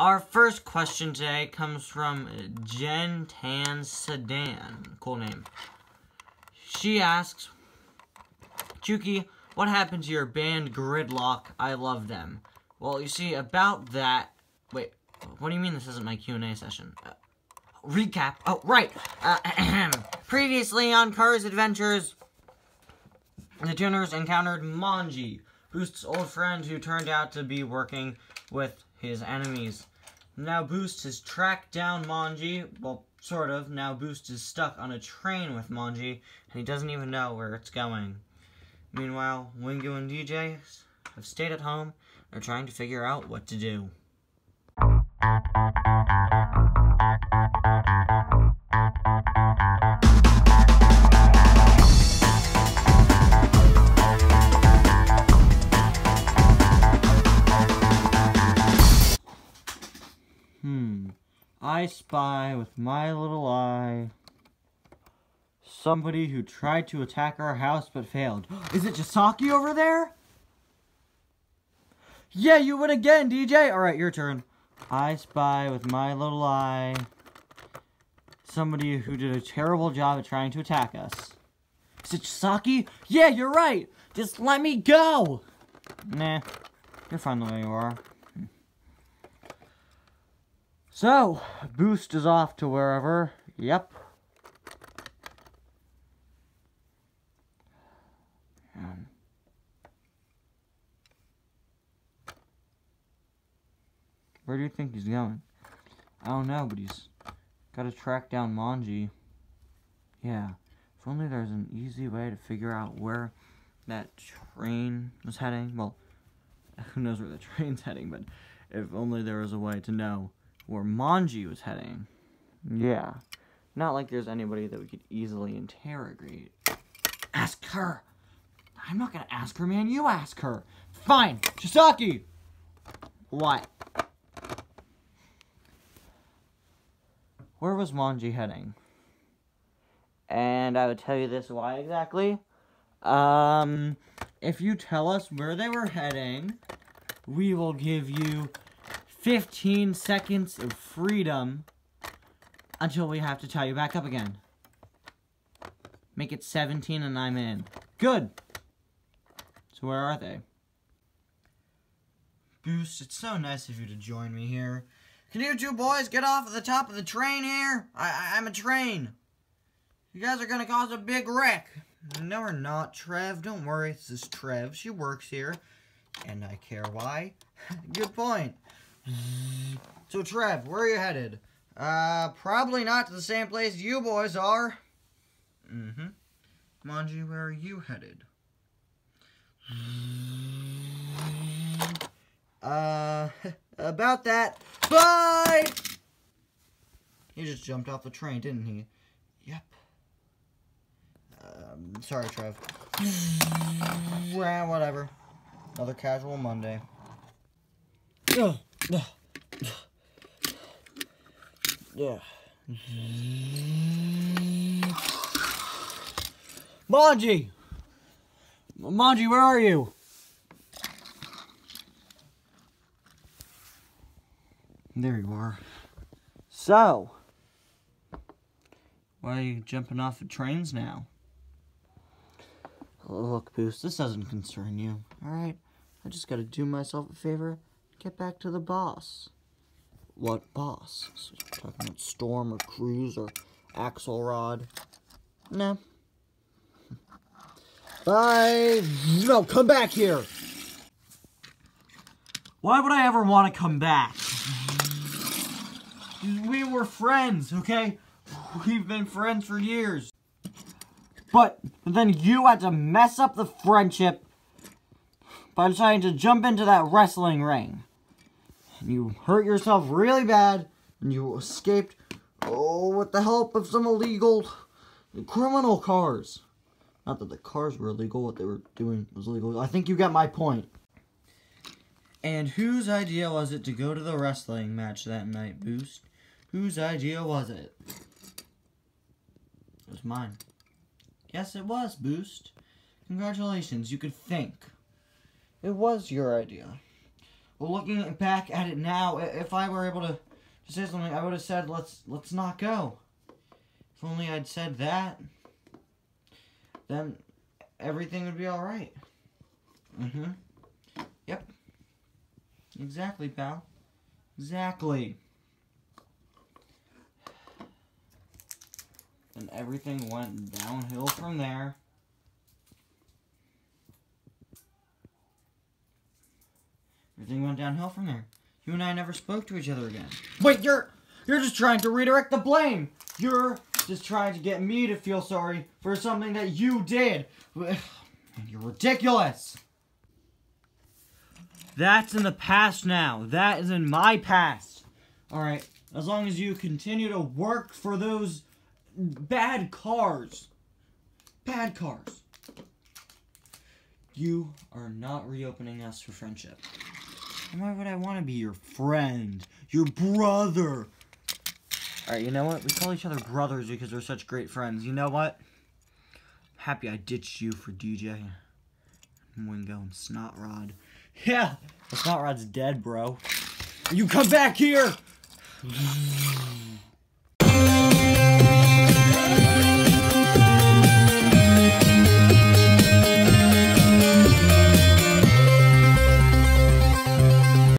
Our first question today comes from Jen Tan Sedan. Cool name. She asks, Chuki, what happened to your band Gridlock? I love them. Well, you see, about that... Wait, what do you mean this isn't my Q&A session? Recap. Oh, right. Previously on Cars Adventures, the tuners encountered Manji, Boost's old friend who turned out to be working with his enemies. Now Boost has tracked down Manji, well, sort of. Now Boost is stuck on a train with Manji, and he doesn't even know where it's going. Meanwhile, Wingu and DJ have stayed at home and are trying to figure out what to do. I spy with my little eye somebody who tried to attack our house but failed. Is it Saki over there? Yeah, you win again, DJ! Alright, your turn. I spy with my little eye somebody who did a terrible job at trying to attack us. Is it Saki? Yeah, you're right! Just let me go! Nah, you're fine the way you are. So, Boost is off to wherever. Yep. Where do you think he's going? I don't know, but he's got to track down Manji. Yeah. If only there's an easy way to figure out where that train was heading. Well, who knows where the train's heading, but if only there was a way to know where Manji was heading. Yeah. Not like there's anybody that we could easily interrogate. Ask her. I'm not gonna ask her, man. You ask her. Fine. Saki! What? Where was Manji heading? And I would tell you this why exactly. If you tell us where they were heading, we will give you 15 seconds of freedom until we have to tie you back up again. Make it 17 and I'm in. Good. So where are they? Boost, it's so nice of you to join me here. Can you two boys get off at the top of the train here? I'm a train. You guys are gonna cause a big wreck. No, we're not, Trev. Don't worry, this is Trev. She works here. And I care why. Good point. So, Trev, where are you headed? Probably not to the same place you boys are. Manji, where are you headed? About that. Bye! He just jumped off the train, didn't he? Yep. Sorry, Trev. Well, whatever. Another casual Monday. Yeah. Manji! Manji, where are you? There you are. So, why are you jumping off of trains now? Look, Boost, this doesn't concern you, alright? I just gotta do myself a favor, get back to the boss. What boss? So you're talking about Storm or Cruz or Axelrod? No. Bye! No, come back here! Why would I ever want to come back? We were friends, okay? We've been friends for years. But then you had to mess up the friendship by deciding to jump into that wrestling ring. And you hurt yourself really bad, and you escaped, with the help of some illegal criminal cars. Not that the cars were illegal, what they were doing was illegal. I think you get my point. And whose idea was it to go to the wrestling match that night, Boost? Whose idea was it? It was mine. Yes, it was, Boost. Congratulations, you could think. It was your idea. But looking back at it now, if I were able to say something, I would have said, let's not go. If only I'd said that, then everything would be alright. Yep. Exactly, pal. Exactly. And everything went downhill from there. Everything went downhill from there. You and I never spoke to each other again. Wait, you're just trying to redirect the blame. You're just trying to get me to feel sorry for something that you did. You're ridiculous. That's in the past now. That is in my past. Alright, as long as you continue to work for those bad cars. Bad cars. You are not reopening us for friendship. And why would I want to be your friend? Your brother. Alright, you know what? We call each other brothers because we're such great friends. You know what? I'm happy I ditched you for DJ. Wingo and Snotrod. Yeah! The Snotrod's dead, bro. You come back here!